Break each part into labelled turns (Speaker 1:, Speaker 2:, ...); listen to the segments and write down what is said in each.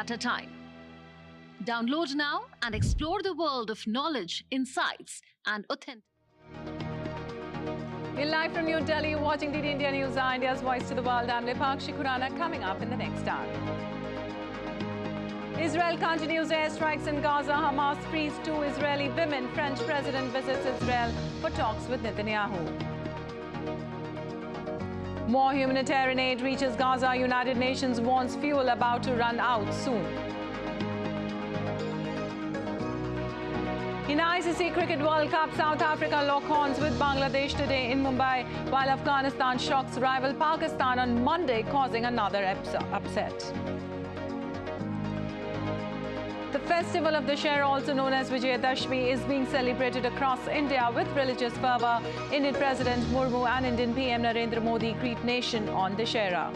Speaker 1: at a time. Download now and explore the world of knowledge, insights, and authentic.
Speaker 2: We're live from New Delhi, watching DD India News, India's voice to the world. I'm Lipakshi Khurana, coming up in the next hour. Israel continues airstrikes in Gaza. Hamas frees 2 Israeli women. French president visits Israel for talks with Netanyahu. More humanitarian aid reaches Gaza. United Nations warns fuel about to run out soon. In ICC Cricket World Cup, South Africa lock horns with Bangladesh today in Mumbai, while Afghanistan shocks rival Pakistan on Monday, causing another upset. The festival of Dussehra, also known as Vijayadashmi, is being celebrated across India with religious fervour. Indian President Murmu and Indian PM Narendra Modi greet nation on Dussehra.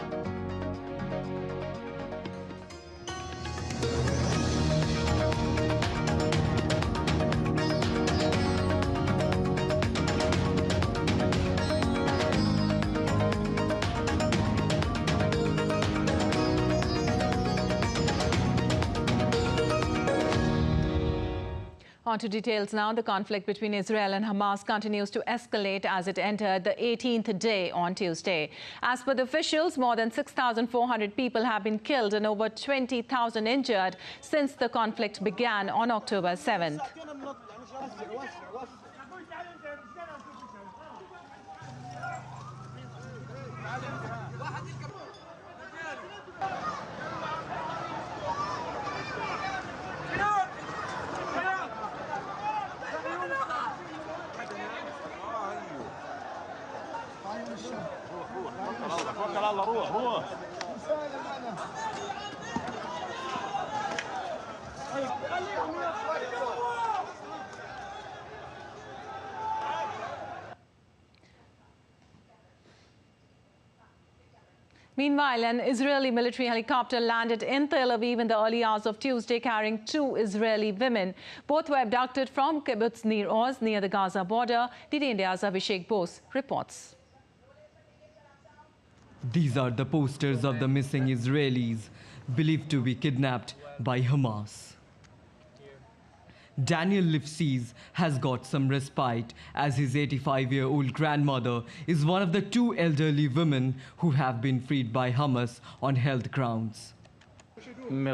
Speaker 2: On to details now. The conflict between Israel and Hamas continues to escalate as it entered the 18th day on Tuesday. As per the officials, more than 6,400 people have been killed and over 20,000 injured since the conflict began on October 7th. Meanwhile, an Israeli military helicopter landed in Tel Aviv in the early hours of Tuesday carrying 2 Israeli women. Both were abducted from Kibbutz Nir Oz near the Gaza border. DD India's Abhishek Bose reports.
Speaker 3: These are the posters of the missing Israelis, believed to be kidnapped by Hamas. Daniel Lifsees has got some respite as his 85-year-old grandmother is one of the 2 elderly women who have been freed by Hamas on health grounds.
Speaker 4: We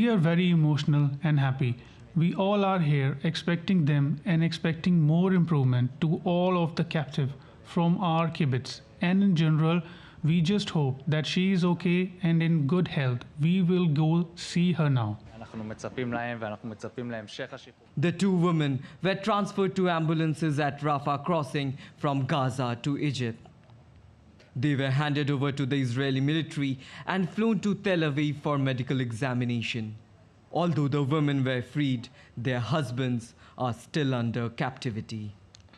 Speaker 4: are very emotional and happy. We all are here expecting them and expecting more improvement to all of the captive from our kibbutz. And in general, we just hope that she is okay and in good health. We will go see her now.
Speaker 3: The 2 women were transferred to ambulances at Rafah crossing from Gaza to Egypt. They were handed over to the Israeli military and flown to Tel Aviv for medical examination. Although the women were freed, their husbands are still under captivity.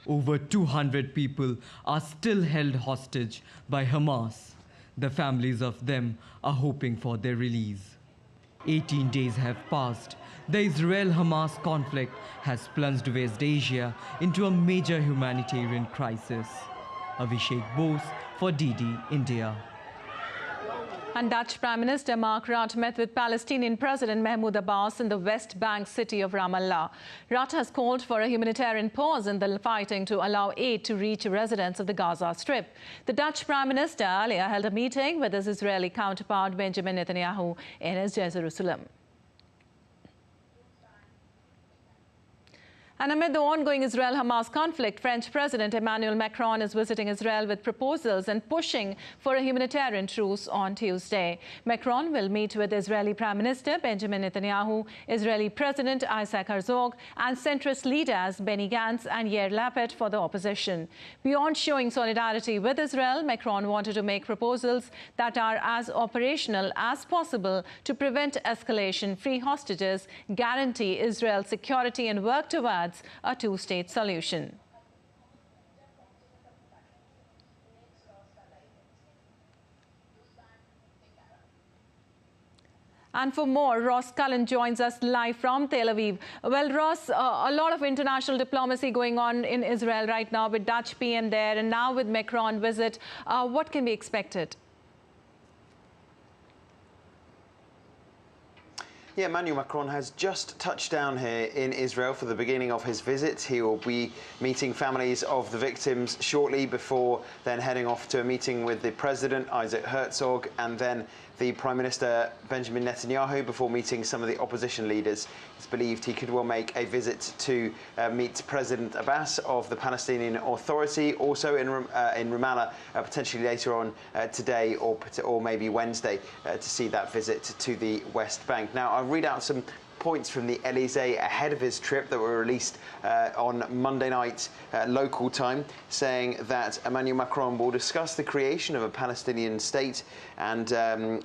Speaker 3: Over 200 people are still held hostage by Hamas. The families of them are hoping for their release. 18 days have passed. The Israel-Hamas conflict has plunged West Asia into a major humanitarian crisis. Abhishek Bose for DD India.
Speaker 2: And Dutch Prime Minister Mark Rutte met with Palestinian President Mahmoud Abbas in the West Bank city of Ramallah. Rutte has called for a humanitarian pause in the fighting to allow aid to reach residents of the Gaza Strip. The Dutch Prime Minister earlier held a meeting with his Israeli counterpart Benjamin Netanyahu in East Jerusalem. And amid the ongoing Israel-Hamas conflict, French President Emmanuel Macron is visiting Israel with proposals and pushing for a humanitarian truce on Tuesday. Macron will meet with Israeli Prime Minister Benjamin Netanyahu, Israeli President Isaac Herzog, and centrist leaders Benny Gantz and Yair Lapid for the opposition. Beyond showing solidarity with Israel, Macron wanted to make proposals that are as operational as possible to prevent escalation, free hostages, guarantee Israel's security, and work towards a two-state solution. And for more, Ross Cullen joins us live from Tel Aviv. Well, Ross, a lot of international diplomacy going on in Israel right now with Dutch PM there and now with Macron visit. What can be expected?
Speaker 5: Yeah, Emmanuel Macron has just touched down here in Israel for the beginning of his visit. He will be meeting families of the victims shortly before then heading off to a meeting with the President, Isaac Herzog, and then the Prime Minister, Benjamin Netanyahu, before meeting some of the opposition leaders. It's believed he could well make a visit to meet President Abbas of the Palestinian Authority, also in Ramallah, potentially later on today or maybe Wednesday, to see that visit to the West Bank. Now, I'll read out some points from the Elysee ahead of his trip that were released on Monday night local time, saying that Emmanuel Macron will discuss the creation of a Palestinian state, and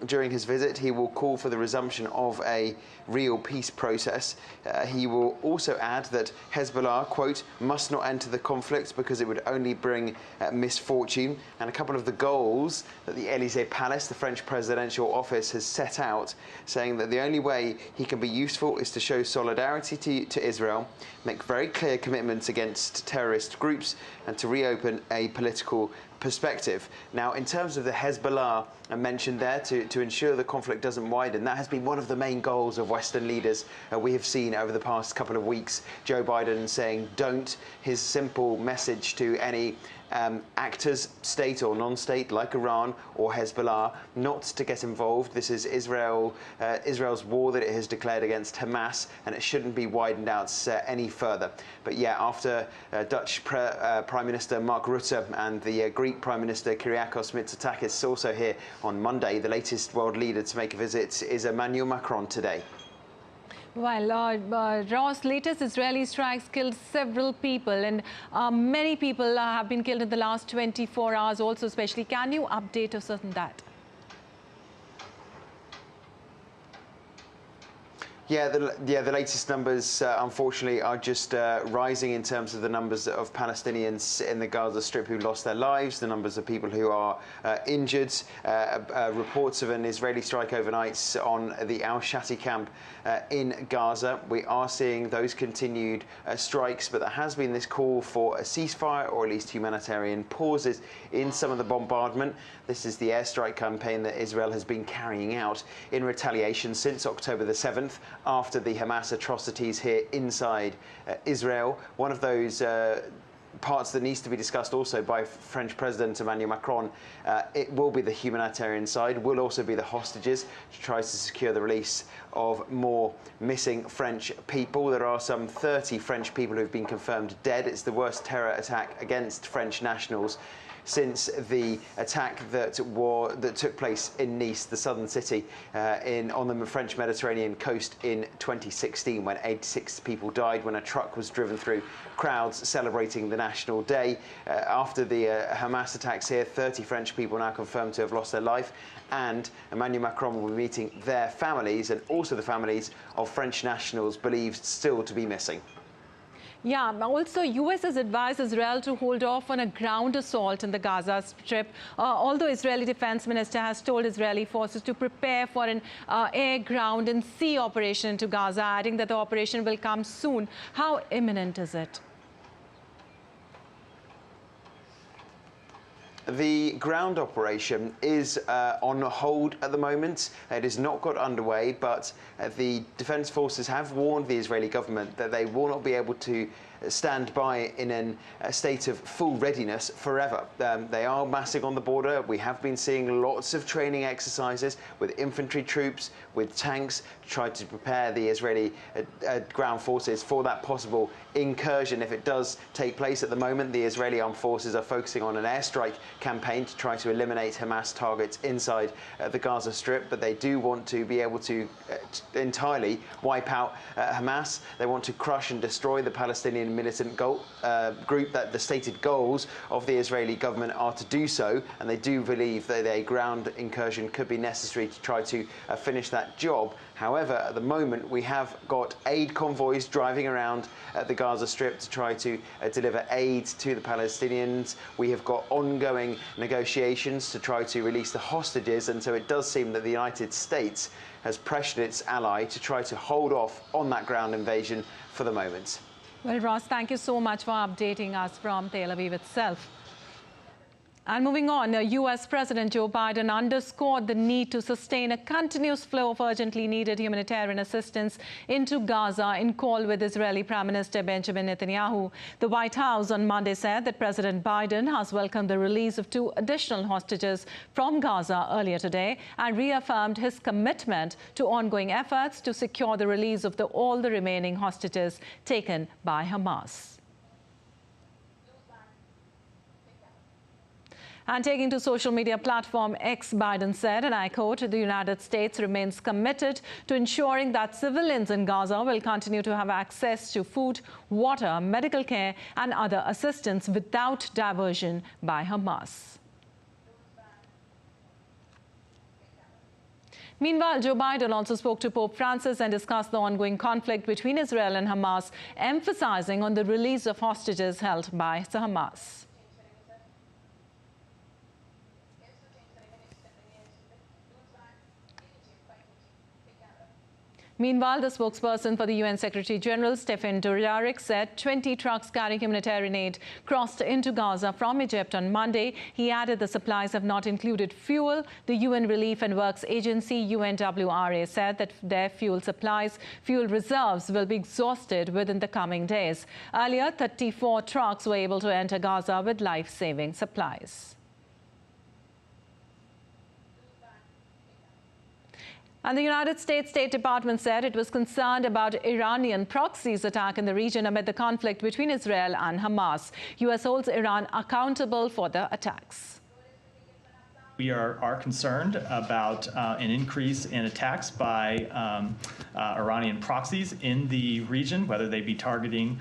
Speaker 5: during his visit he will call for the resumption of a real peace process. He will also add that Hezbollah, quote, must not enter the conflict because it would only bring misfortune, and a couple of the goals that the Elysee Palace, the French presidential office, has set out, saying that the only way he can be useful is to show solidarity to Israel, make very clear commitments against terrorist groups, and to reopen a political perspective. Now, in terms of the Hezbollah mentioned there, to ensure the conflict doesn't widen, that has been one of the main goals of Western leaders we have seen over the past couple of weeks. Joe Biden saying don't, his simple message to any actors, state or non-state, like Iran or Hezbollah, not to get involved. This is Israel's war that it has declared against Hamas, and it shouldn't be widened out any further. But yeah, after Dutch Prime Minister Mark Rutte and the Greek Prime Minister Kyriakos Mitsotakis also here on Monday, the latest world leader to make a visit is Emmanuel Macron today.
Speaker 2: Well, Ross, latest Israeli strikes killed several people, and many people have been killed in the last 24 hours also, especially. Can you update us on that?
Speaker 5: Yeah, the latest numbers, unfortunately, are just rising in terms of the numbers of Palestinians in the Gaza Strip who lost their lives, the numbers of people who are injured. Reports of an Israeli strike overnight on the Al-Shati camp in Gaza. We are seeing those continued strikes, but there has been this call for a ceasefire or at least humanitarian pauses in some of the bombardment. This is the airstrike campaign that Israel has been carrying out in retaliation since October the 7th, after the Hamas atrocities here inside Israel. One of those parts that needs to be discussed also by French President Emmanuel Macron, it will be the humanitarian side, will also be the hostages, to try to secure the release of more missing French people. There are some 30 French people who have been confirmed dead. It's the worst terror attack against French nationals since the attack that took place in Nice, the southern city on the French Mediterranean coast in 2016, when 86 people died when a truck was driven through crowds celebrating the National Day. After the Hamas attacks here, 30 French people now confirmed to have lost their life, and Emmanuel Macron will be meeting their families and also the families of French nationals believed still to be missing.
Speaker 2: Yeah, also US has advised Israel to hold off on a ground assault in the Gaza Strip, although Israeli Defense Minister has told Israeli forces to prepare for an air, ground and sea operation into Gaza, adding that the operation will come soon. How imminent is it?
Speaker 5: The ground operation is on hold at the moment. It has not got underway, but the defence forces have warned the Israeli government that they will not be able to stand by in a state of full readiness forever. They are massing on the border. We have been seeing lots of training exercises with infantry troops, with tanks, to try to prepare the Israeli ground forces for that possible incursion if it does take place. At the moment, the Israeli armed forces are focusing on an airstrike campaign to try to eliminate Hamas targets inside the Gaza Strip, but they do want to be able to entirely wipe out Hamas. They want to crush and destroy the Palestinian militant group. That the stated goals of the Israeli government are to do so, and they do believe that a ground incursion could be necessary to try to finish that job. However, at the moment, we have got aid convoys driving around the Gaza Strip to try to deliver aid to the Palestinians. We have got ongoing negotiations to try to release the hostages, and so it does seem that the United States has pressured its ally to try to hold off on that ground invasion for the moment.
Speaker 2: Well, Ross, thank you so much for updating us from Tel Aviv itself. And moving on, U.S. President Joe Biden underscored the need to sustain a continuous flow of urgently needed humanitarian assistance into Gaza in call with Israeli Prime Minister Benjamin Netanyahu. The White House on Monday said that President Biden has welcomed the release of 2 additional hostages from Gaza earlier today and reaffirmed his commitment to ongoing efforts to secure the release of all the remaining hostages taken by Hamas. And taking to social media platform X, Biden said, and I quote, "The United States remains committed to ensuring that civilians in Gaza will continue to have access to food, water, medical care and other assistance without diversion by Hamas." Meanwhile, Joe Biden also spoke to Pope Francis and discussed the ongoing conflict between Israel and Hamas, emphasizing on the release of hostages held by Hamas. Meanwhile, the spokesperson for the UN Secretary-General, Stephen Dujarric, said 20 trucks carrying humanitarian aid crossed into Gaza from Egypt on Monday. He added the supplies have not included fuel. The UN Relief and Works Agency, UNWRA, said that their fuel reserves will be exhausted within the coming days. Earlier, 34 trucks were able to enter Gaza with life-saving supplies. And the United States State Department said it was concerned about Iranian proxies attack in the region amid the conflict between Israel and Hamas. U.S. holds Iran accountable for the attacks.
Speaker 6: We are concerned about an increase in attacks by Iranian proxies in the region, whether they be targeting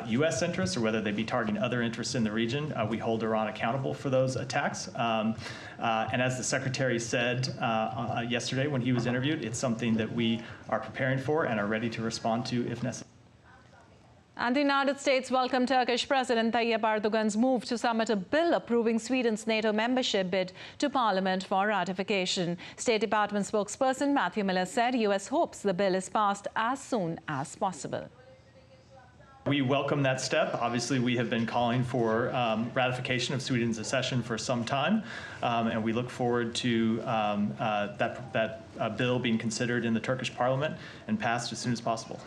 Speaker 6: U.S. interests or whether they be targeting other interests in the region. We hold Iran accountable for those attacks. And as the Secretary said yesterday when he was interviewed, it's something that we are preparing for and are ready to respond to if necessary.
Speaker 2: And the United States welcomed Turkish President Tayyip Erdogan's move to submit a bill approving Sweden's NATO membership bid to Parliament for ratification. State Department spokesperson Matthew Miller said U.S. hopes the bill is passed as soon as possible.
Speaker 6: We welcome that step. Obviously, we have been calling for ratification of Sweden's accession for some time, and we look forward to that bill being considered in the Turkish parliament and passed as soon as possible.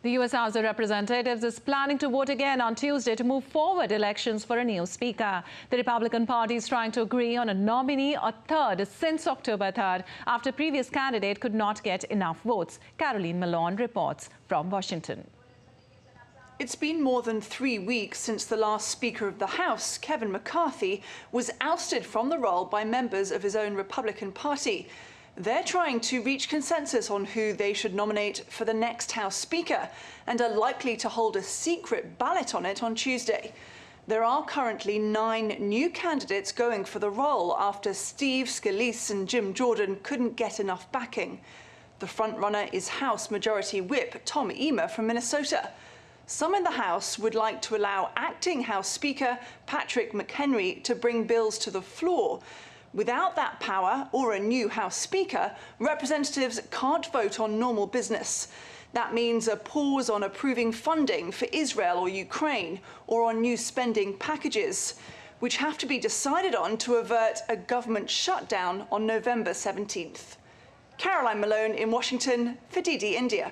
Speaker 2: The U.S. House of Representatives is planning to vote again on Tuesday to move forward elections for a new speaker. The Republican Party is trying to agree on a nominee, a third since October 3rd, after previous candidate could not get enough votes. Caroline Malone reports from Washington.
Speaker 7: It's been more than 3 weeks since the last Speaker of the House, Kevin McCarthy, was ousted from the role by members of his own Republican Party. They're trying to reach consensus on who they should nominate for the next House Speaker and are likely to hold a secret ballot on it on Tuesday. There are currently 9 new candidates going for the role after Steve Scalise and Jim Jordan couldn't get enough backing. The frontrunner is House Majority Whip Tom Emmer from Minnesota. Some in the House would like to allow acting House Speaker Patrick McHenry to bring bills to the floor. Without that power or a new House Speaker, representatives can't vote on normal business. That means a pause on approving funding for Israel or Ukraine or on new spending packages, which have to be decided on to avert a government shutdown on November 17th. Caroline Malone in Washington for DD India.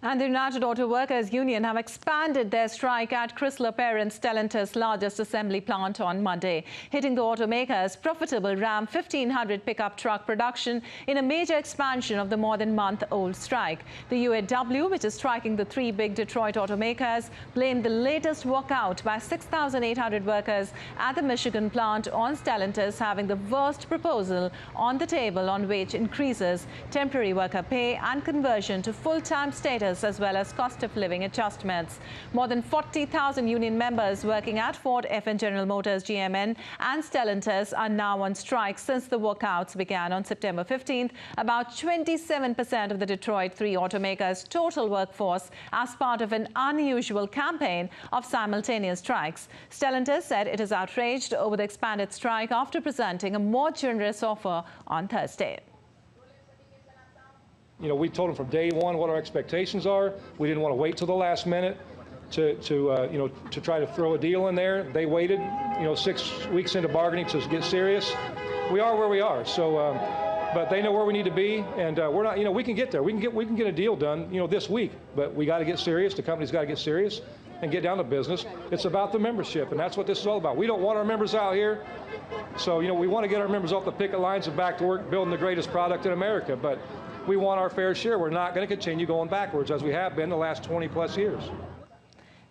Speaker 2: And the United Auto Workers Union have expanded their strike at Chrysler parent Stellantis' largest assembly plant on Monday, hitting the automaker's profitable Ram 1500 pickup truck production in a major expansion of the more than month-old strike. The UAW, which is striking the 3 big Detroit automakers, blamed the latest walkout by 6,800 workers at the Michigan plant on Stellantis having the worst proposal on the table on wage increases, temporary worker pay and conversion to full-time status, as well as cost of living adjustments. More than 40,000 union members working at Ford, FN General Motors, GMN and Stellantis are now on strike since the walkouts began on September 15th. About 27% of the Detroit 3 automakers' total workforce as part of an unusual campaign of simultaneous strikes. Stellantis said it is outraged over the expanded strike after presenting a more generous offer on Thursday.
Speaker 8: You know, we told them from day one what our expectations are. We didn't want to wait till the last minute. to try to throw a deal in there. They waited, 6 weeks into bargaining to get serious. We are where we are. So, but they know where we need to be, and we're not. We can get there. We can get a deal done, this week. But we got to get serious. The company's got to get serious and get down to business. It's about the membership, and that's what this is all about. We don't want our members out here. So, we want to get our members off the picket lines and back to work building the greatest product in America. But we want our fair share. We're not going to continue going backwards as we have been the last 20 plus years.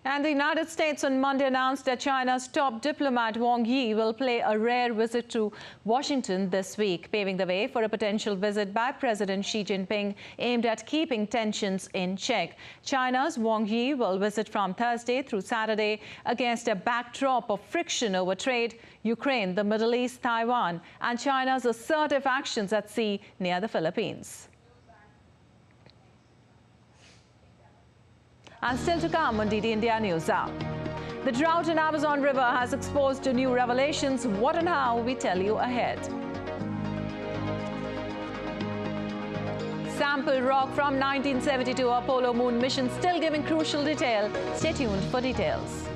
Speaker 2: And the United States on Monday announced that China's top diplomat Wang Yi will pay a rare visit to Washington this week, paving the way for a potential visit by President Xi Jinping aimed at keeping tensions in check. China's Wang Yi will visit from Thursday through Saturday against a backdrop of friction over trade, Ukraine, the Middle East, Taiwan, and China's assertive actions at sea near the Philippines. And still to come on DD India News Hour. The drought in Amazon River has exposed new revelations. What and how, we tell you ahead. Sample rock from 1972 Apollo moon mission still giving crucial detail. Stay tuned for details.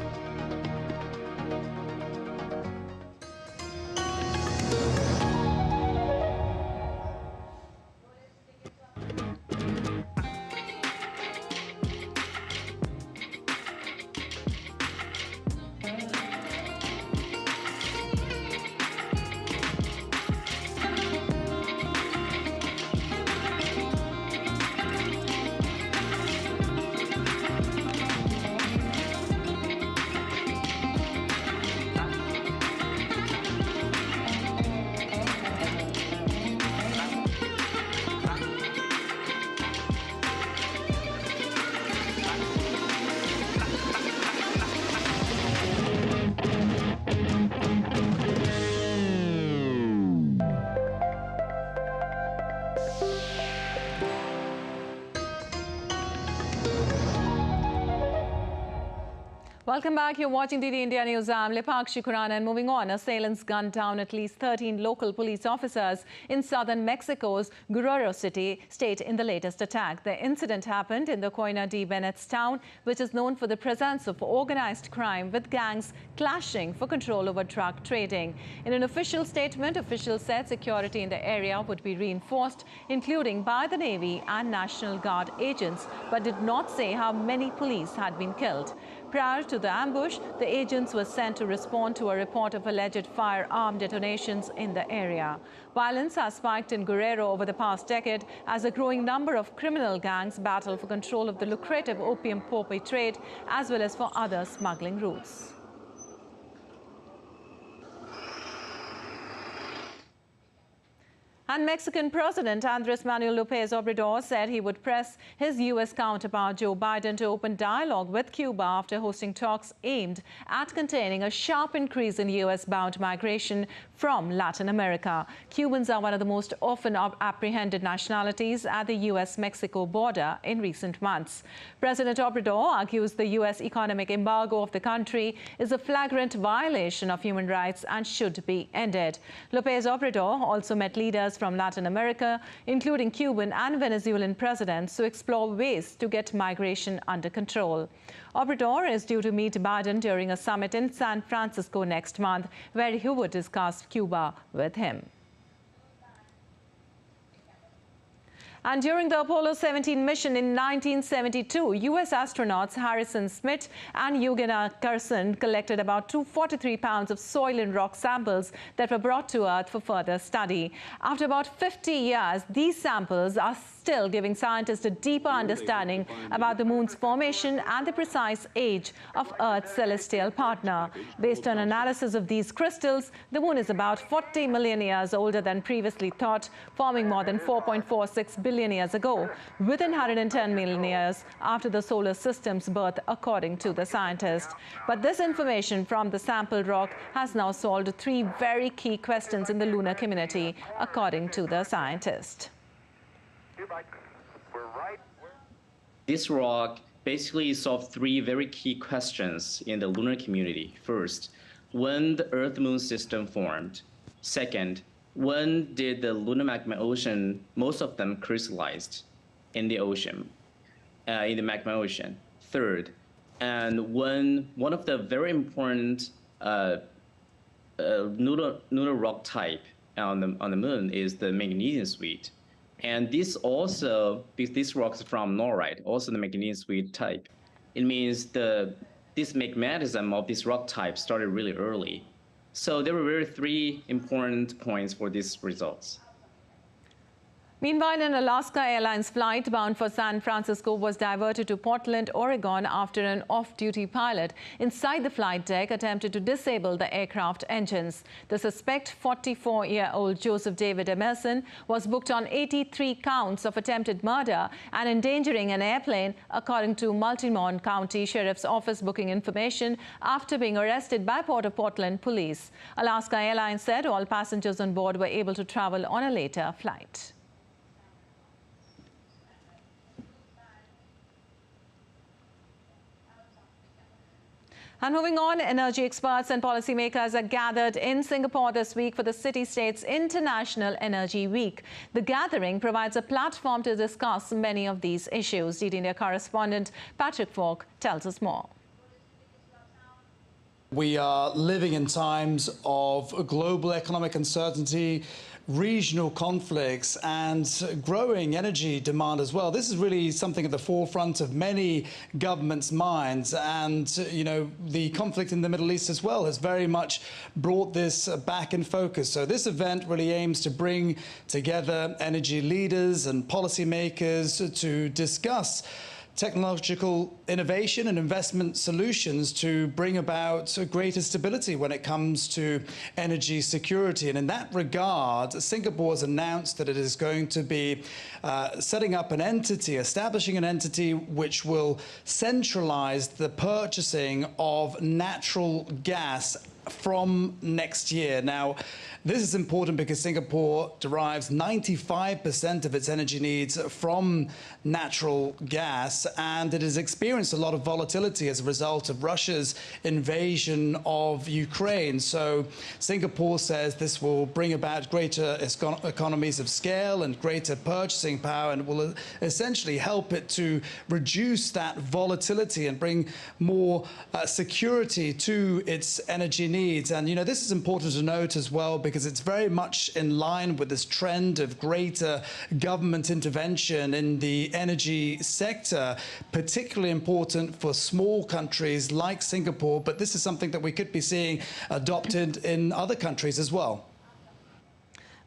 Speaker 2: Welcome back. You're watching DD India News. I'm Lipakshi Khurana, and moving on, assailants gunned down at least 13 local police officers in southern Mexico's Guerrero state in the latest attack. The incident happened in the Coina de Bennett's town, which is known for the presence of organized crime with gangs clashing for control over drug trading. In an official statement, officials said security in the area would be reinforced, including by the Navy and National Guard agents, but did not say how many police had been killed. Prior to the ambush, the agents were sent to respond to a report of alleged firearm detonations in the area. Violence has spiked in Guerrero over the past decade as a growing number of criminal gangs battle for control of the lucrative opium poppy trade as well as for other smuggling routes. And Mexican President Andrés Manuel López Obrador said he would press his U.S. counterpart Joe Biden to open dialogue with Cuba after hosting talks aimed at containing a sharp increase in U.S.-bound migration from Latin America. Cubans are one of the most often apprehended nationalities at the U.S.-Mexico border in recent months. President Obrador argues the U.S. economic embargo of the country is a flagrant violation of human rights and should be ended. López Obrador also met leaders from Latin America, including Cuban and Venezuelan presidents, to explore ways to get migration under control. Obrador is due to meet Biden during a summit in San Francisco next month, where he would discuss Cuba with him. And during the Apollo 17 mission in 1972, U.S. astronauts Harrison Smith and Eugenia Carson collected about 243 pounds of soil and rock samples that were brought to Earth for further study. After about 50 years, these samples are still giving scientists a deeper understanding about the moon's formation and the precise age of Earth's celestial partner. Based on analysis of these crystals, the moon is about 40 million years older than previously thought, forming more than 4.46 billion years ago, within 110 million years after the solar system's birth, according to the scientist. But this information from the sample rock has now solved three very key questions in the lunar community, according to the scientist.
Speaker 9: This rock basically solved three very key questions in the lunar community. First, when the Earth-Moon system formed. Second, when did the lunar magma ocean, most of them crystallized in the ocean, in the magma ocean? Third, And one of the very important lunar rock type on the moon is the magnesium sweet. And this also, this rock is from norite, also the magnesium sweet type. It means this magmatism of this rock type started really early. So there were three important points for these results.
Speaker 2: Meanwhile, an Alaska Airlines flight bound for San Francisco was diverted to Portland, Oregon after an off-duty pilot inside the flight deck attempted to disable the aircraft engines. The suspect, 44-year-old Joseph David Emerson, was booked on 83 counts of attempted murder and endangering an airplane, according to Baltimore County Sheriff's Office booking information, after being arrested by Port of Portland police. Alaska Airlines said all passengers on board were able to travel on a later flight. And moving on, energy experts and policymakers are gathered in Singapore this week for the city-state's International Energy Week. The gathering provides a platform to discuss many of these issues. DD India correspondent Patrick Falk tells us more.
Speaker 10: We are living in times of global economic uncertainty, regional conflicts and growing energy demand as well. This is really something at the forefront of many governments' minds, and the conflict in the Middle East as well has very much brought this back in focus. So this event really aims to bring together energy leaders and policymakers to discuss technological innovation and investment solutions to bring about greater stability when it comes to energy security. And in that regard, Singapore has announced that it is going to be setting up an entity, establishing an entity which will centralize the purchasing of natural gas from next year. Now, this is important because Singapore derives 95% of its energy needs from natural gas, and it has experienced a lot of volatility as a result of Russia's invasion of Ukraine. So Singapore says this will bring about greater economies of scale and greater purchasing power, and will essentially help it to reduce that volatility and bring more security to its energy needs. And this is important to note as well, because it's very much in line with this trend of greater government intervention in the energy sector, particularly important for small countries like Singapore, but this is something that we could be seeing adopted in other countries as well.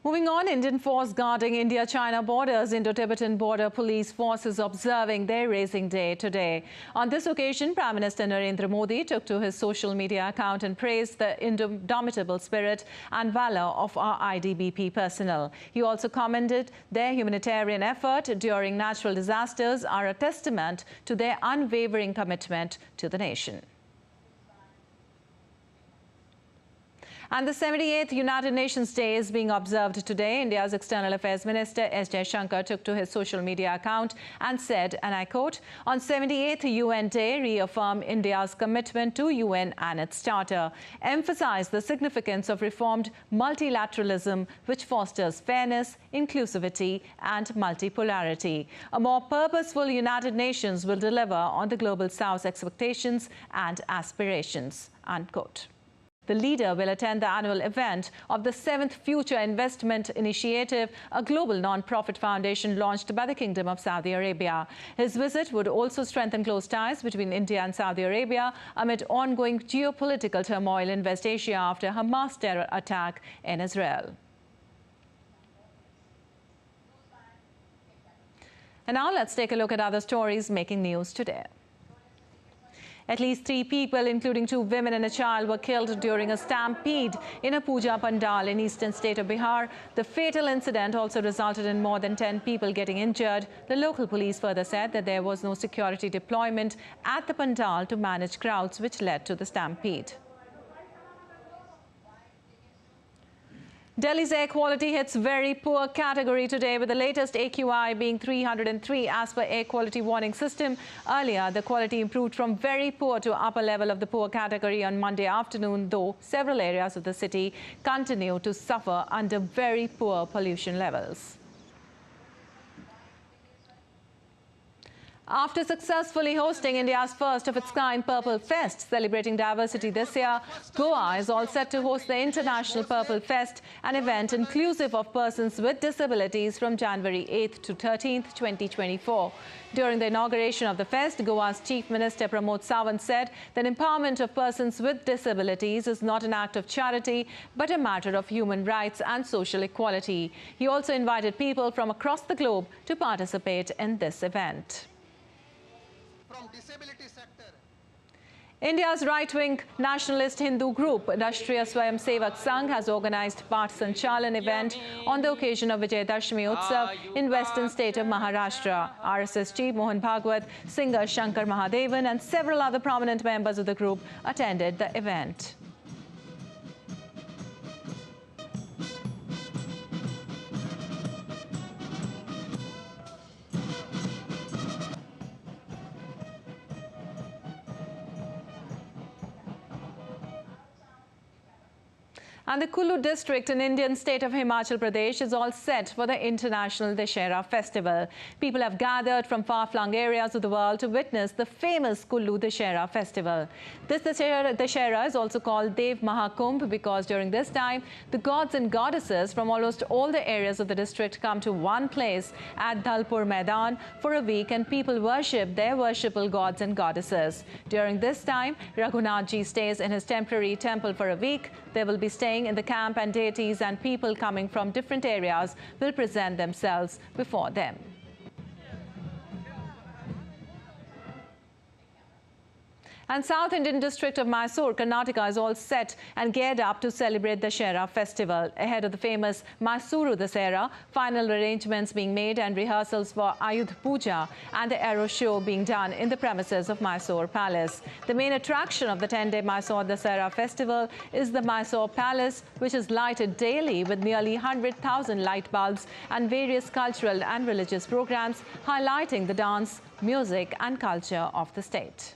Speaker 2: Moving on, Indian force guarding India-China borders, Indo-Tibetan Border Police Force is observing their Raising Day today. On this occasion, Prime Minister Narendra Modi took to his social media account and praised the indomitable spirit and valor of our IDBP personnel. He also commended their humanitarian effort during natural disasters are a testament to their unwavering commitment to the nation. And the 78th United Nations Day is being observed today. India's External Affairs Minister S. Jaishankar took to his social media account and said, and I quote, "On 78th UN Day, reaffirm India's commitment to UN and its charter. Emphasize the significance of reformed multilateralism, which fosters fairness, inclusivity, and multipolarity. A more purposeful United Nations will deliver on the Global South's expectations and aspirations," unquote. The leader will attend the annual event of the 7th Future Investment Initiative, a global non-profit foundation launched by the Kingdom of Saudi Arabia. His visit would also strengthen close ties between India and Saudi Arabia amid ongoing geopolitical turmoil in West Asia after Hamas terror attack in Israel. And now let's take a look at other stories making news today. At least 3 people, including 2 women and a child, were killed during a stampede in a puja pandal in eastern state of Bihar. The fatal incident also resulted in more than 10 people getting injured. The local police further said that there was no security deployment at the pandal to manage crowds, which led to the stampede. Delhi's air quality hits very poor category today, with the latest AQI being 303 as per air quality warning system. Earlier, the quality improved from very poor to upper level of the poor category on Monday afternoon, though several areas of the city continue to suffer under very poor pollution levels. After successfully hosting India's first of its kind Purple Fest, celebrating diversity this year, Goa is all set to host the International Purple Fest, an event inclusive of persons with disabilities from January 8th to 13th, 2024. During the inauguration of the fest, Goa's Chief Minister Pramod Sawant said that empowerment of persons with disabilities is not an act of charity, but a matter of human rights and social equality. He also invited people from across the globe to participate in this event.
Speaker 11: From disability sector.
Speaker 2: India's right-wing nationalist Hindu group, Rashtriya Swayamsevak Sangh, has organized Path Sanchalan event on the occasion of Vijayadashmi Utsav in western state of Maharashtra. RSS chief Mohan Bhagwat, singer Shankar Mahadevan and several other prominent members of the group attended the event. And the Kullu district in Indian state of Himachal Pradesh is all set for the International Dussehra festival. People have gathered from far-flung areas of the world to witness the famous Kullu Dussehra festival. This Dussehra is also called Dev Mahakumbh because during this time, the gods and goddesses from almost all the areas of the district come to one place at Dhalpur Maidan for a week, and people worship their worshipful gods and goddesses. During this time, Raghunath Ji stays in his temporary temple for a week. They will be staying in the camp, and deities and people coming from different areas will present themselves before them. And South Indian district of Mysore, Karnataka is all set and geared up to celebrate the Dussehra festival. Ahead of the famous Mysuru Dussehra, final arrangements being made and rehearsals for Ayudh Puja and the arrow show being done in the premises of Mysore Palace. The main attraction of the 10-day Mysore Dussehra festival is the Mysore Palace, which is lighted daily with nearly 100,000 light bulbs and various cultural and religious programs highlighting the dance, music and culture of the state.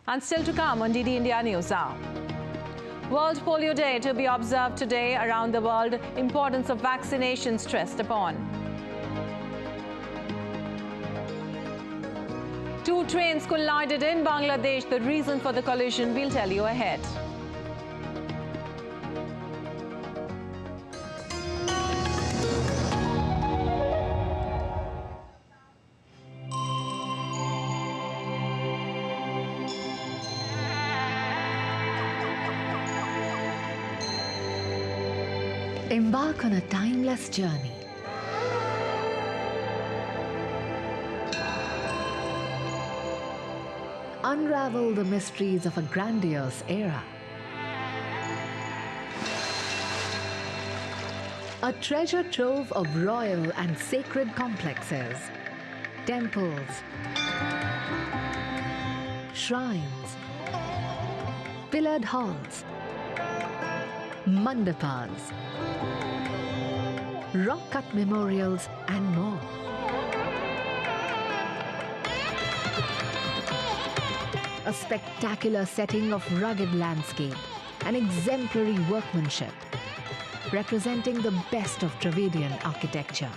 Speaker 2: And still to come on DD India News Hour. World Polio Day to be observed today around the world. Importance of vaccination stressed upon. 2 trains collided in Bangladesh. The reason for the collision we'll tell you ahead.
Speaker 1: Embark on a timeless journey. Unravel the mysteries of a grandiose era. A treasure trove of royal and sacred complexes, temples, shrines, pillared halls, mandapas, rock-cut memorials and more. A spectacular setting of rugged landscape and exemplary workmanship, representing the best of Dravidian architecture.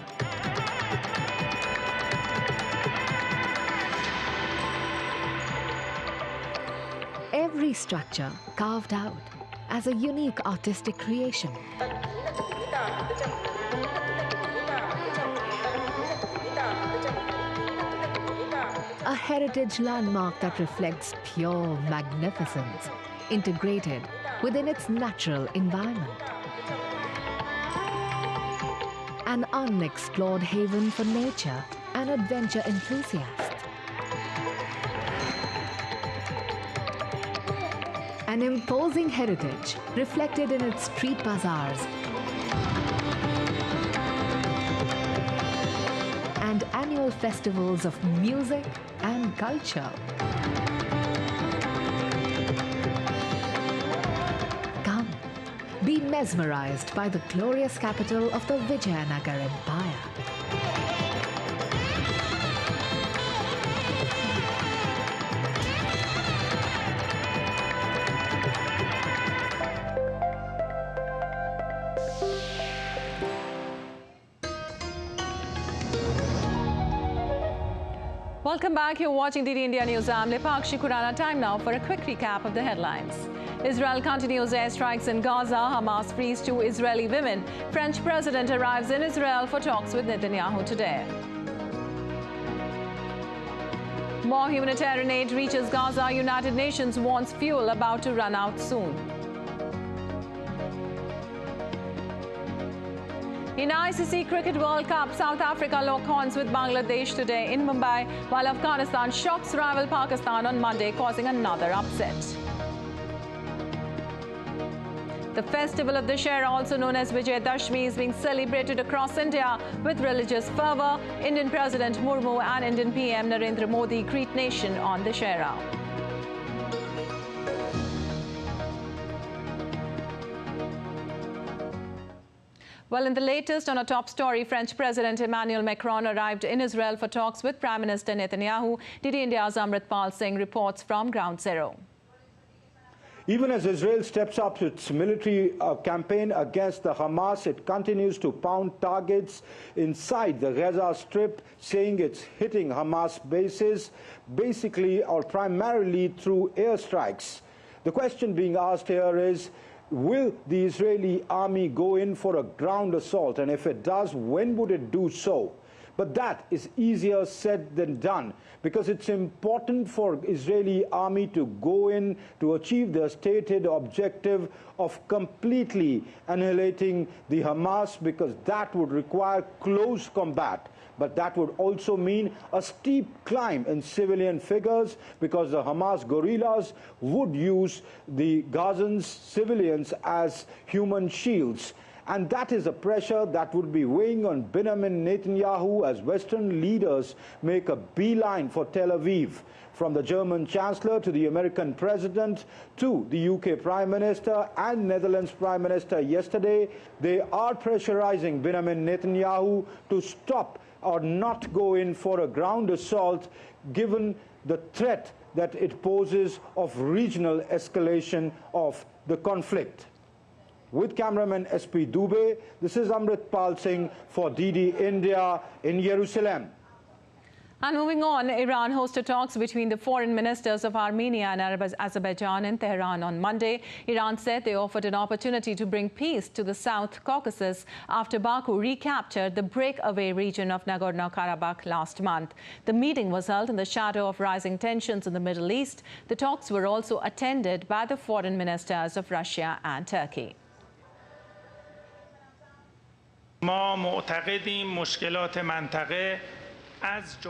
Speaker 1: Every structure carved out as a unique artistic creation. A heritage landmark that reflects pure magnificence, integrated within its natural environment. An unexplored haven for nature and adventure enthusiasts. An imposing heritage reflected in its street bazaars and annual festivals of music and culture. Come, be mesmerized by the glorious capital of the Vijayanagar Empire.
Speaker 2: Welcome back. You're watching DD India News. I'm Lipakshi Kurana. Time now for a quick recap of the headlines. Israel continues airstrikes in Gaza. Hamas frees 2 Israeli women. French president arrives in Israel for talks with Netanyahu today. More humanitarian aid reaches Gaza. United Nations warns fuel about to run out soon. In ICC Cricket World Cup, South Africa lock horns with Bangladesh today in Mumbai, while Afghanistan shocks rival Pakistan on Monday, causing another upset. The festival of Dussehra, also known as Vijay Dashmi, is being celebrated across India with religious fervour. Indian President Murmu and Indian PM Narendra Modi greet nation on Dussehra. Well, in the latest on a top story, French President Emmanuel Macron arrived in Israel for talks with Prime Minister Netanyahu. DD India's Amritpal Singh reports from Ground Zero.
Speaker 12: Even as Israel steps up its military campaign against the Hamas, it continues to pound targets inside the Gaza Strip, saying it's hitting Hamas bases, basically or primarily through airstrikes. The question being asked here is, will the Israeli army go in for a ground assault? And if it does, when would it do so? But that is easier said than done, because it's important for Israeli army to go in to achieve their stated objective of completely annihilating the Hamas, because that would require close combat. But that would also mean a steep climb in civilian figures, because the Hamas guerrillas would use the Gazan civilians as human shields. And that is a pressure that would be weighing on Benjamin Netanyahu as Western leaders make a beeline for Tel Aviv. From the German Chancellor to the American President to the UK Prime Minister and Netherlands Prime Minister yesterday, they are pressurizing Benjamin Netanyahu to stop or not go in for a ground assault, given the threat that it poses of regional escalation of the conflict. With cameraman SP Dubey, this is Amritpal Singh for DD India in Jerusalem.
Speaker 2: And moving on, Iran hosted talks between the foreign ministers of Armenia and Azerbaijan in Tehran on Monday. Iran said they offered an opportunity to bring peace to the South Caucasus after Baku recaptured the breakaway region of Nagorno-Karabakh last month. The meeting was held in the shadow of rising tensions in the Middle East. The talks were also attended by the foreign ministers of Russia and Turkey.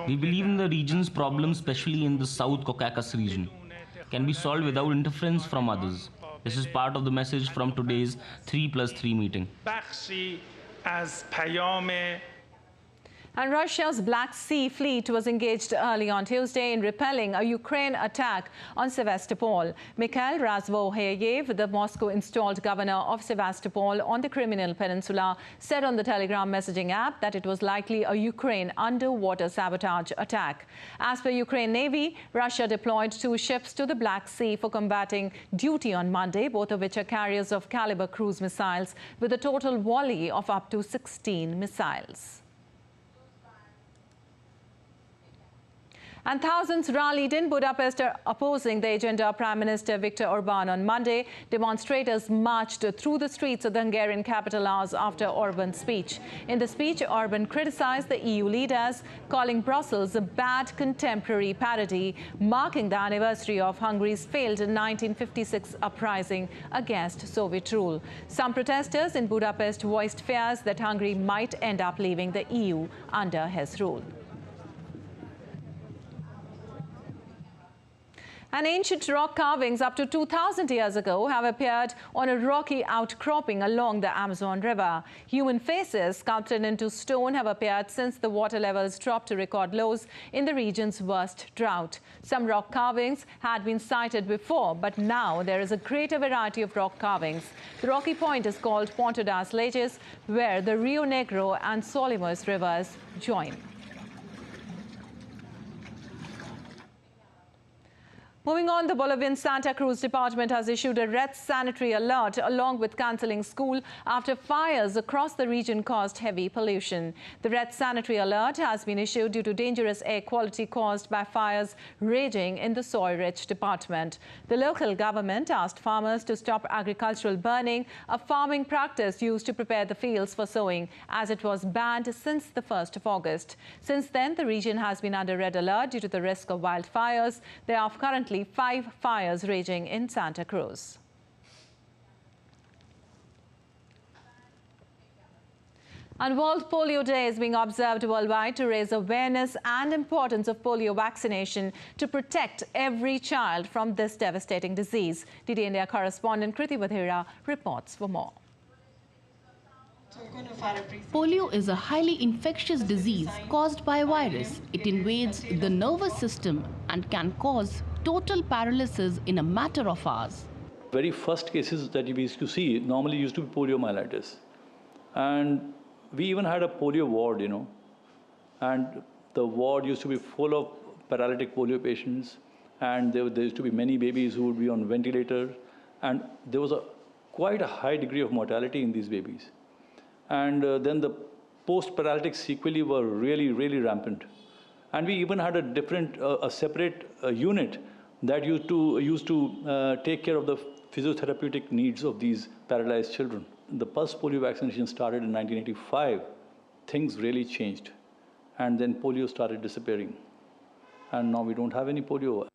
Speaker 13: We believe in the region's problems, especially in the South Caucasus region, can be solved without interference from others. This is part of the message from today's 3+3 meeting.
Speaker 2: And Russia's Black Sea Fleet was engaged early on Tuesday in repelling a Ukraine attack on Sevastopol. Mikhail Razvoheyev, the Moscow-installed governor of Sevastopol on the Crimean Peninsula, said on the Telegram messaging app that it was likely a Ukraine underwater sabotage attack. As per Ukraine Navy, Russia deployed 2 ships to the Black Sea for combating duty on Monday, both of which are carriers of caliber cruise missiles, with a total volley of up to 16 missiles. And thousands rallied in Budapest opposing the agenda of Prime Minister Viktor Orban on Monday. Demonstrators marched through the streets of the Hungarian capital hours after Orban's speech. In the speech, Orban criticized the EU leaders, calling Brussels a bad contemporary parody, marking the anniversary of Hungary's failed 1956 uprising against Soviet rule. Some protesters in Budapest voiced fears that Hungary might end up leaving the EU under his rule. And ancient rock carvings up to 2,000 years ago have appeared on a rocky outcropping along the Amazon River. Human faces sculpted into stone have appeared since the water levels dropped to record lows in the region's worst drought. Some rock carvings had been sighted before, but now there is a greater variety of rock carvings. The rocky point is called Proteas Ledges, where the Rio Negro and Solimões rivers join. Moving on, the Bolivian Santa Cruz Department has issued a red sanitary alert along with cancelling school after fires across the region caused heavy pollution. The red sanitary alert has been issued due to dangerous air quality caused by fires raging in the soil-rich department. The local government asked farmers to stop agricultural burning, a farming practice used to prepare the fields for sowing, as it was banned since the 1st of August. Since then, the region has been under red alert due to the risk of wildfires. There are currently 5 fires raging in Santa Cruz. And World Polio Day is being observed worldwide to raise awareness and importance of polio vaccination to protect every child from this devastating disease. DD India correspondent Kriti Vadhera reports for more.
Speaker 14: Polio is a highly infectious disease caused by a virus. It invades the nervous system and can cause total paralysis in a matter of hours.
Speaker 15: Very first cases that we used to see normally used to be poliomyelitis. And we even had a polio ward, and the ward used to be full of paralytic polio patients, and there used to be many babies who would be on ventilator, and there was quite a high degree of mortality in these babies. And then the post-paralytic sequelae were really, really rampant. And we even had a separate unit that used to take care of the physiotherapeutic needs of these paralyzed children. The pulse polio vaccination started in 1985. Things really changed. And then polio started disappearing. And now we don't have any polio.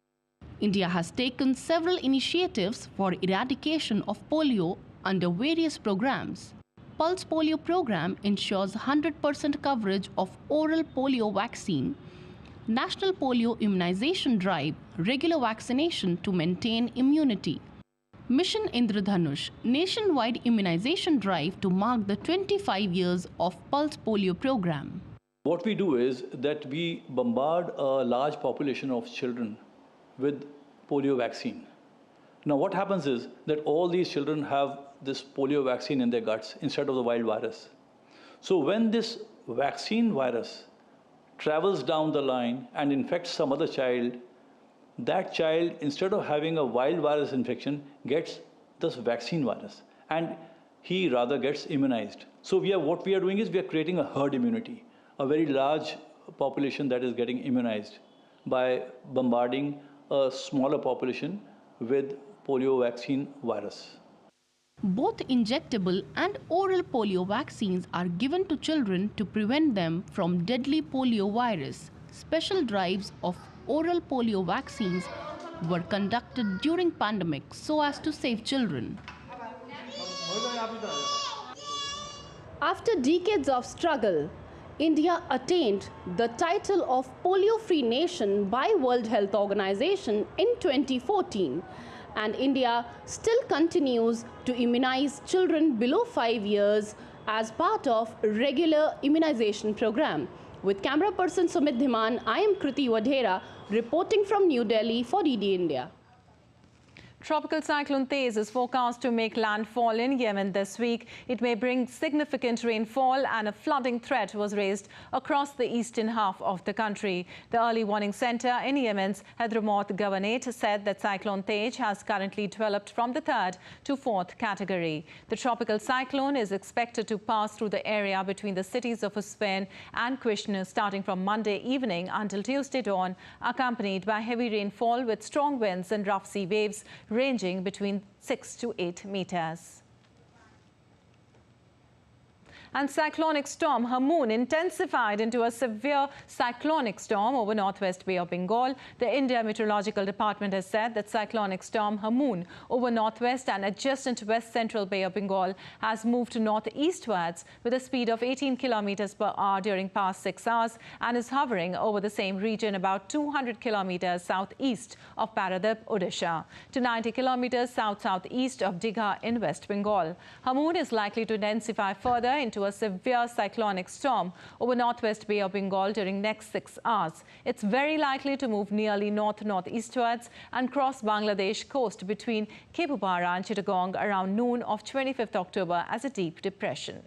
Speaker 14: India has taken several initiatives for eradication of polio under various programs. Pulse Polio program ensures 100% coverage of oral polio vaccine, National Polio Immunization Drive, regular vaccination to maintain immunity. Mission Indradhanush, nationwide immunization drive to mark the 25 years of Pulse Polio program.
Speaker 15: What we do is that we bombard a large population of children with polio vaccine. Now what happens is that all these children have this polio vaccine in their guts instead of the wild virus. So when this vaccine virus travels down the line and infects some other child, that child, instead of having a wild virus infection, gets this vaccine virus, and he rather gets immunized. So what we are doing is we are creating a herd immunity, a very large population that is getting immunized by bombarding a smaller population with polio vaccine virus.
Speaker 14: Both injectable and oral polio vaccines are given to children to prevent them from deadly polio virus. Special drives of oral polio vaccines were conducted during pandemic so as to save children.
Speaker 16: After decades of struggle, India attained the title of polio-free nation by World Health Organization in 2014. And India still continues to immunize children below 5 years as part of regular immunization program. With camera person Sumit Dhiman, I am Kriti Vadhera reporting from New Delhi for DD India.
Speaker 2: Tropical cyclone Tees is forecast to make landfall in Yemen this week. It may bring significant rainfall, and a flooding threat was raised across the eastern half of the country. The early warning center in Yemen's Hadramaut Governorate said that Cyclone Tees has currently developed from the 3rd to 4th category. The tropical cyclone is expected to pass through the area between the cities of Usfain and Kushner starting from Monday evening until Tuesday dawn, accompanied by heavy rainfall with strong winds and rough sea waves ranging between 6 to 8 meters. And cyclonic storm Hamoon intensified into a severe cyclonic storm over northwest Bay of Bengal. The India Meteorological Department has said that cyclonic storm Hamoon over northwest and adjacent west central Bay of Bengal has moved northeastwards with a speed of 18 kilometers per hour during past 6 hours and is hovering over the same region about 200 kilometers southeast of Paradip, Odisha, to 90 kilometers south-southeast of Digha in West Bengal. Hamoon is likely to intensify further into a severe cyclonic storm over northwest Bay of Bengal during next 6 hours. It's very likely to move nearly north-northeastwards and cross Bangladesh coast between Cape Ubara and Chittagong around noon of 25th October as a deep depression.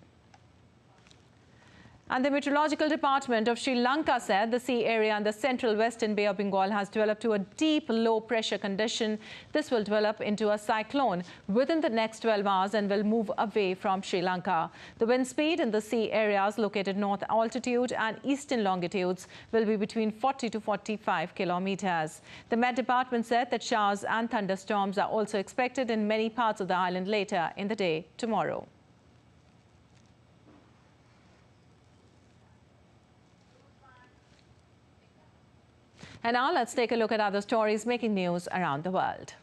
Speaker 2: And the Meteorological Department of Sri Lanka said the sea area in the central western Bay of Bengal has developed to a deep low pressure condition. This will develop into a cyclone within the next 12 hours and will move away from Sri Lanka. The wind speed in the sea areas located north altitude and eastern longitudes will be between 40 to 45 kilometers. The Met Department said that showers and thunderstorms are also expected in many parts of the island later in the day tomorrow. And now let's take a look at other stories making news around the world.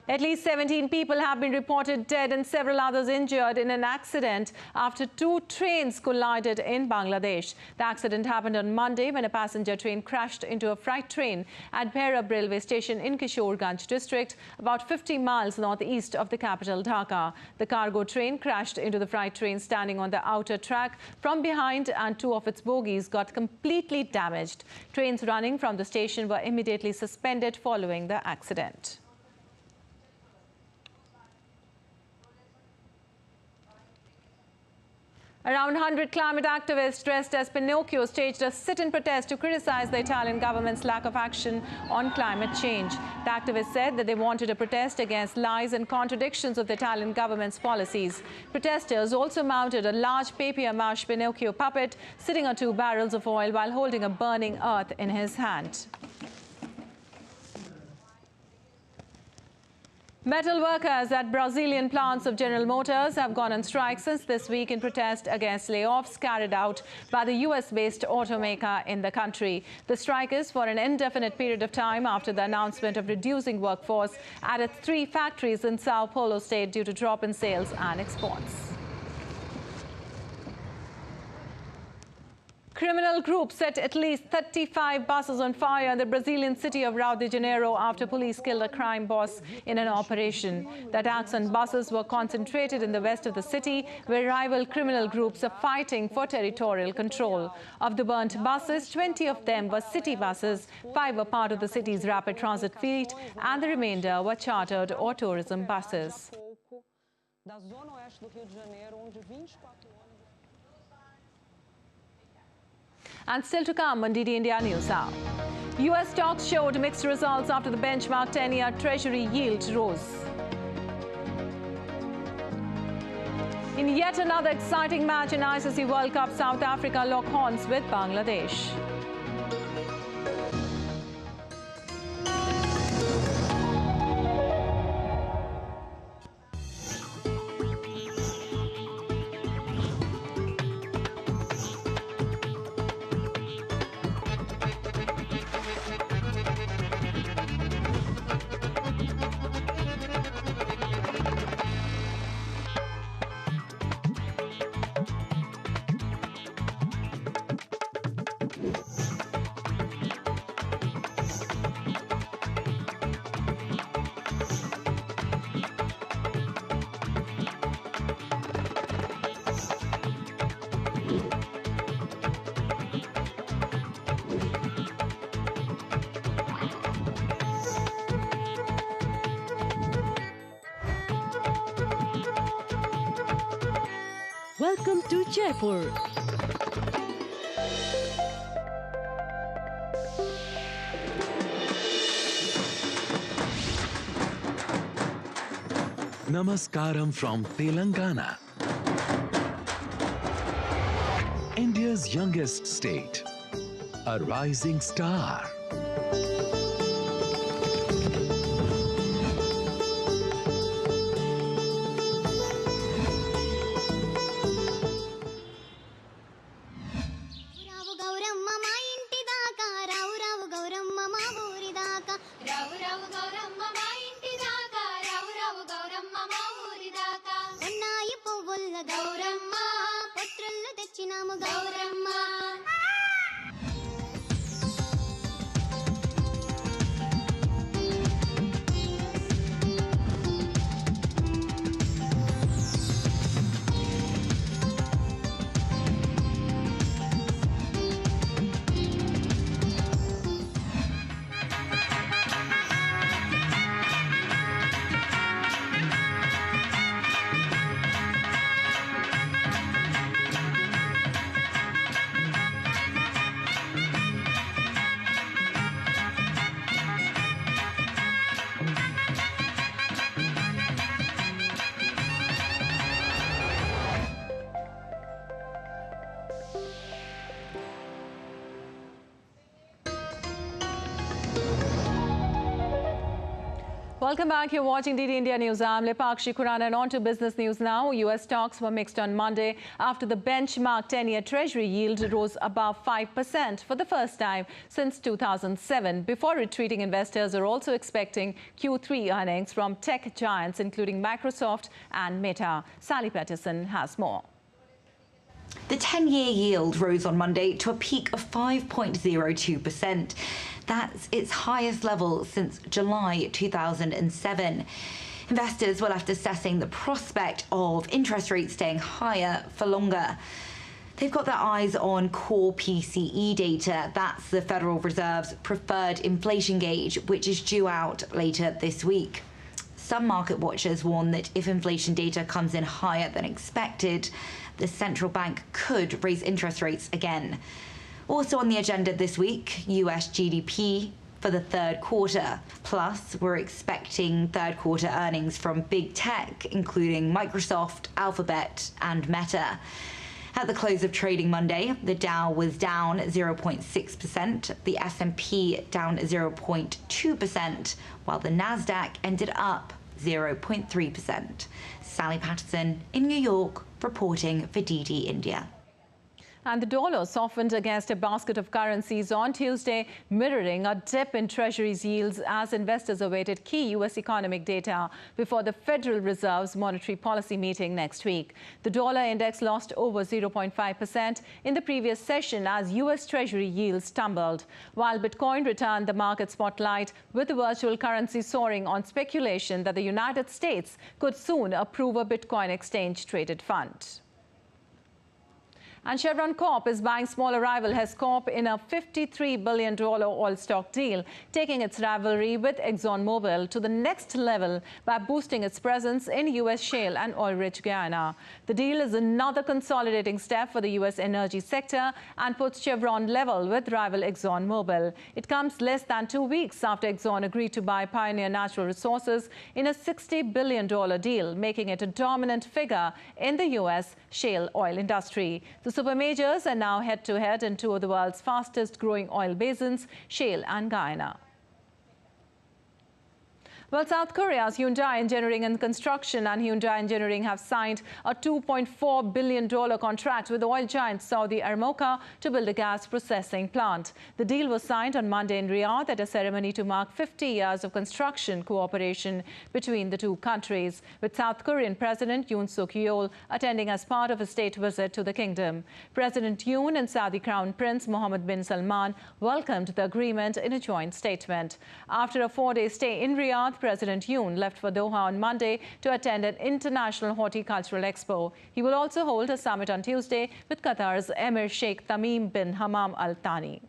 Speaker 2: At least 17 people have been reported dead and several others injured in an accident after two trains collided in Bangladesh. The accident happened on Monday when a passenger train crashed into a freight train at Bhairab railway station in Kishoreganj district, about 50 miles northeast of the capital Dhaka. The cargo train crashed into the freight train standing on the outer track from behind, and two of its bogies got completely damaged. Trains running from the station were immediately suspended following the accident. Around 100 climate activists dressed as Pinocchio staged a sit-in protest to criticize the Italian government's lack of action on climate change. The activists said that they wanted a protest against lies and contradictions of the Italian government's policies. Protesters also mounted a large papier-mâché Pinocchio puppet sitting on two barrels of oil while holding a burning earth in his hand. Metal workers at Brazilian plants of General Motors have gone on strike since this week in protest against layoffs carried out by the US-based automaker in the country. The strike is for an indefinite period of time after the announcement of reducing workforce at its 3 factories in Sao Paulo state due to drop in sales and exports. Criminal groups set at least 35 buses on fire in the Brazilian city of Rio de Janeiro after police killed a crime boss in an operation. The attacks on buses were concentrated in the west of the city, where rival criminal groups are fighting for territorial control. Of the burnt buses, 20 of them were city buses, 5 were part of the city's rapid transit fleet, and the remainder were chartered or tourism buses. And still to come on DD India News Hour. US stocks showed mixed results after the benchmark 10-year Treasury yield rose. In yet another exciting match in ICC World Cup, South Africa lock horns with Bangladesh.
Speaker 17: Welcome to Jaipur.
Speaker 18: Namaskaram from Telangana, India's youngest state, a rising star.
Speaker 2: Welcome back. You're watching DD India News. I'm Lepakshi Khurana, and on to business news now. U.S. stocks were mixed on Monday after the benchmark 10-year Treasury yield rose above 5% for the first time since 2007. Before retreating, investors are also expecting Q3 earnings from tech giants, including Microsoft and Meta. Sally Patterson has more.
Speaker 17: The 10-year yield rose on Monday to a peak of 5.02%. That's its highest level since July 2007. Investors were left assessing the prospect of interest rates staying higher for longer. They've got their eyes on core PCE data. That's the Federal Reserve's preferred inflation gauge, which is due out later this week. Some market watchers warn that if inflation data comes in higher than expected, the central bank could raise interest rates again. Also on the agenda this week, US GDP for the third quarter. Plus, we're expecting third quarter earnings from big tech, including Microsoft, Alphabet, and Meta. At the close of trading Monday, the Dow was down 0.6%, the S&P down 0.2%, while the Nasdaq ended up 0.3%. Sally Patterson in New York, reporting for DD India.
Speaker 2: And the dollar softened against a basket of currencies on Tuesday, mirroring a dip in Treasuries yields as investors awaited key U.S. economic data before the Federal Reserve's monetary policy meeting next week. The dollar index lost over 0.5% in the previous session as U.S. Treasury yields tumbled, while Bitcoin returned the market spotlight, with the virtual currency soaring on speculation that the United States could soon approve a Bitcoin exchange-traded fund. And Chevron Corp is buying smaller rival Hess Corp in a $53 billion oil stock deal, taking its rivalry with ExxonMobil to the next level by boosting its presence in U.S. shale and oil-rich Guyana. The deal is another consolidating step for the U.S. energy sector and puts Chevron level with rival ExxonMobil. It comes less than 2 weeks after Exxon agreed to buy Pioneer Natural Resources in a $60 billion deal, making it a dominant figure in the U.S. shale oil industry. The supermajors are now head-to-head in two of the world's fastest-growing oil basins, shale and Guyana. Well, South Korea's Hyundai Engineering and Construction and Hyundai Engineering have signed a $2.4 billion contract with oil giant Saudi Aramco to build a gas processing plant. The deal was signed on Monday in Riyadh at a ceremony to mark 50 years of construction cooperation between the two countries, with South Korean President Yoon Suk-yeol attending as part of a state visit to the kingdom. President Yoon and Saudi Crown Prince Mohammed bin Salman welcomed the agreement in a joint statement. After a 4-day stay in Riyadh, President Yoon left for Doha on Monday to attend an international horticultural expo. He will also hold a summit on Tuesday with Qatar's Emir Sheikh Tamim bin Hamad Al Thani.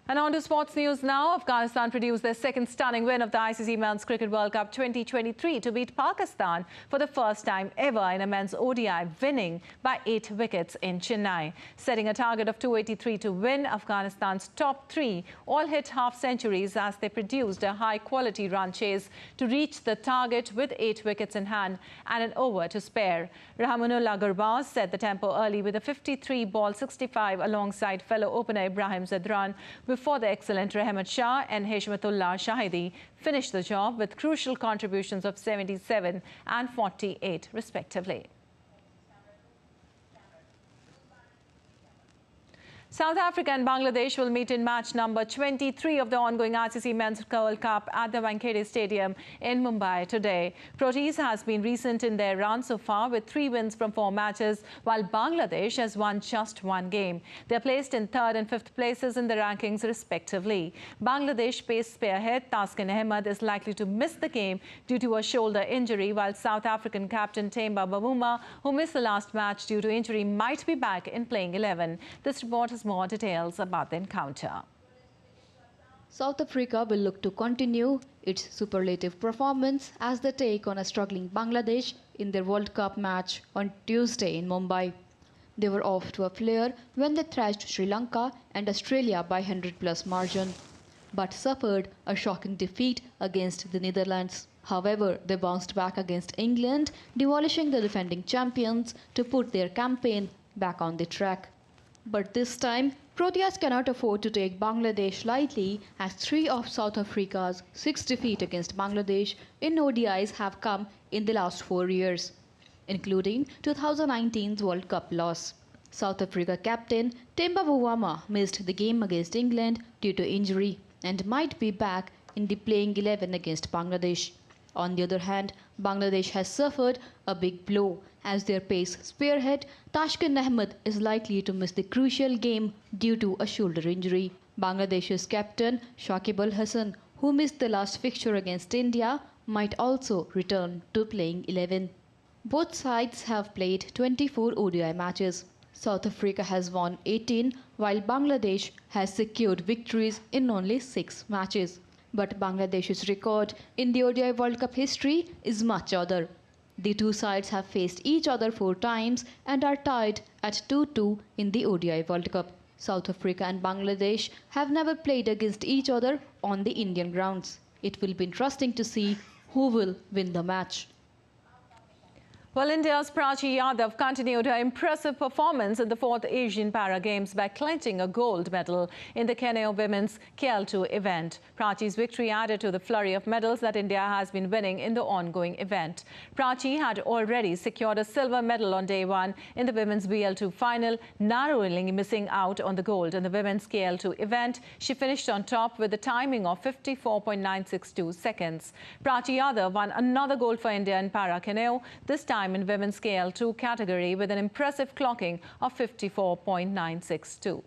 Speaker 2: And on to sports news now. Afghanistan produced their second stunning win of the ICC Men's Cricket World Cup 2023 to beat Pakistan for the first time ever in a men's ODI, winning by 8 wickets in Chennai. Setting a target of 283 to win, Afghanistan's top 3 all hit half-centuries as they produced a high-quality run chase to reach the target with 8 wickets in hand and an over to spare. Rahmanullah Gurbaz set the tempo early with a 53-ball 65 alongside fellow opener Ibrahim Zadran, before the excellent Rahmat Shah and Heshmatullah Shahidi finished the job with crucial contributions of 77 and 48 respectively. South Africa and Bangladesh will meet in match number 23 of the ongoing ICC Men's World Cup at the Wankhede Stadium in Mumbai today. Proteas has been recent in their run so far with 3 wins from 4 matches, while Bangladesh has won just 1 game. They're placed in 3rd and 5th places in the rankings respectively. Bangladesh pace spearhead Taskin Ahmed is likely to miss the game due to a shoulder injury, while South African captain Temba Bavuma, who missed the last match due to injury, might be back in playing 11. This report has more details about the encounter.
Speaker 19: South Africa will look to continue its superlative performance as they take on a struggling Bangladesh in their World Cup match on Tuesday in Mumbai. They were off to a flare when they thrashed Sri Lanka and Australia by 100+ margin, but suffered a shocking defeat against the Netherlands. However, they bounced back against England, demolishing the defending champions to put their campaign back on the track. But this time, Proteas cannot afford to take Bangladesh lightly, as 3 of South Africa's 6 defeats against Bangladesh in ODIs have come in the last 4 years, including 2019's World Cup loss. South Africa captain Temba Bavuma missed the game against England due to injury and might be back in the playing 11 against Bangladesh. On the other hand, Bangladesh has suffered a big blow as their pace spearhead Tashkent Ahmed is likely to miss the crucial game due to a shoulder injury. Bangladesh's captain Shakib Al Hasan, who missed the last fixture against India, might also return to playing 11. Both sides have played 24 ODI matches. South Africa has won 18, while Bangladesh has secured victories in only 6 matches. But Bangladesh's record in the ODI World Cup history is much other. The two sides have faced each other 4 times and are tied at 2-2 in the ODI World Cup. South Africa and Bangladesh have never played against each other on the Indian grounds. It will be interesting to see who will win the match.
Speaker 2: Well, India's Prachi Yadav continued her impressive performance in the 4th Asian Para Games by clinching a gold medal in the canoe women's KL2 event. Prachi's victory added to the flurry of medals that India has been winning in the ongoing event. Prachi had already secured a silver medal on day 1 in the women's BL2 final, narrowly missing out on the gold in the women's KL2 event. She finished on top with a timing of 54.962 seconds. Prachi Yadav won another gold for India in Para Canoe, this time in women's KL2 category with an impressive clocking of 54.962.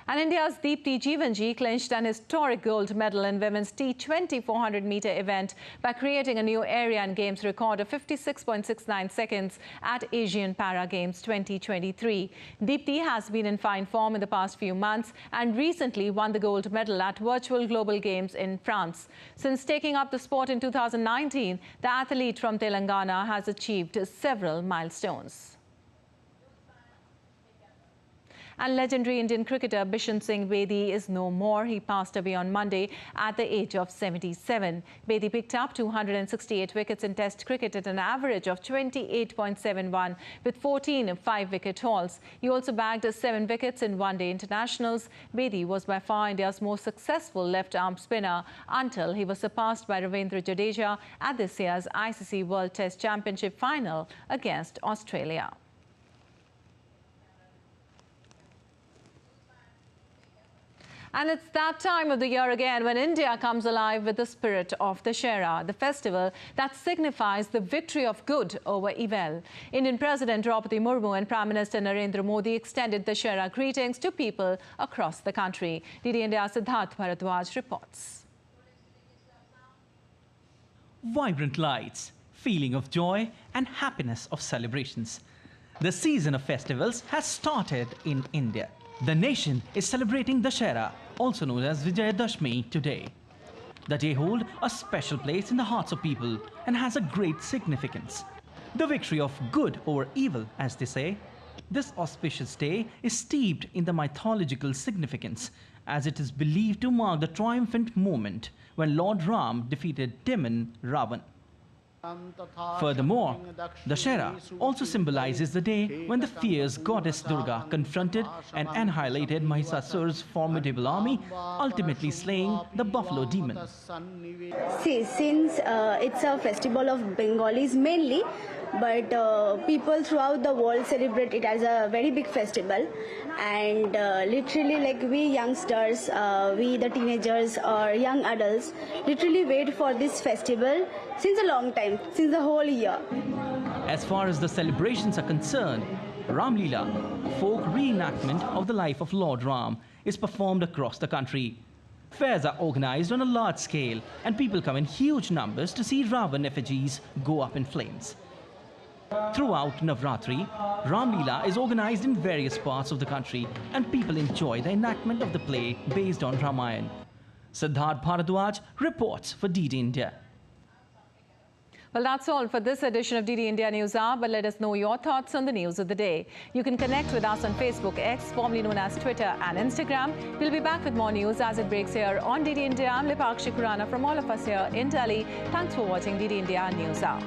Speaker 2: And India's Deepti Jeevanji clinched an historic gold medal in women's T20 400-meter event by creating a new area and games record of 56.69 seconds at Asian Para Games 2023. Deepti has been in fine form in the past few months and recently won the gold medal at Virtual Global Games in France. Since taking up the sport in 2019, the athlete from Telangana has achieved several milestones. And legendary Indian cricketer Bishan Singh Bedi is no more. He passed away on Monday at the age of 77. Bedi picked up 268 wickets in Test cricket at an average of 28.71 with 14 5-wicket hauls. He also bagged 7 wickets in one-day internationals. Bedi was by far India's most successful left-arm spinner until he was surpassed by Ravindra Jadeja at this year's ICC World Test Championship final against Australia. And it's that time of the year again when India comes alive with the spirit of Dussehra, the festival that signifies the victory of good over evil. Indian President Draupadi Murmu and Prime Minister Narendra Modi extended Dussehra greetings to people across the country. DD India's Siddharth Bharadwaj reports.
Speaker 20: Vibrant lights, feeling of joy and happiness of celebrations. The season of festivals has started in India. The nation is celebrating Dussehra, also known as Vijayadashmi, today. The day holds a special place in the hearts of people and has a great significance. The victory of good over evil, as they say. This auspicious day is steeped in the mythological significance, as it is believed to mark the triumphant moment when Lord Ram defeated demon Ravan. Furthermore, Dussehra also symbolizes the day when the fierce goddess Durga confronted and annihilated Mahisasur's formidable army, ultimately slaying the buffalo demon.
Speaker 21: See, since it's a festival of Bengalis mainly, but people throughout the world celebrate it as a very big festival, and literally, like, we youngsters, we the teenagers or young adults literally wait for this festival since a long time, since the whole year.
Speaker 20: As far as the celebrations are concerned, Ram Leela, folk reenactment of the life of Lord Ram, is performed across the country. Fairs are organized on a large scale and people come in huge numbers to see Ravan effigies go up in flames. Throughout Navratri, Ram Leela is organized in various parts of the country and people enjoy the enactment of the play based on Ramayana. Siddharth Bharadwaj reports for DD India.
Speaker 2: Well, that's all for this edition of DD India News Hour, but let us know your thoughts on the news of the day. You can connect with us on Facebook, X, formerly known as Twitter, and Instagram. We'll be back with more news as it breaks here on DD India. I'm Lipakshi Khurana from all of us here in Delhi. Thanks for watching DD India News Hour.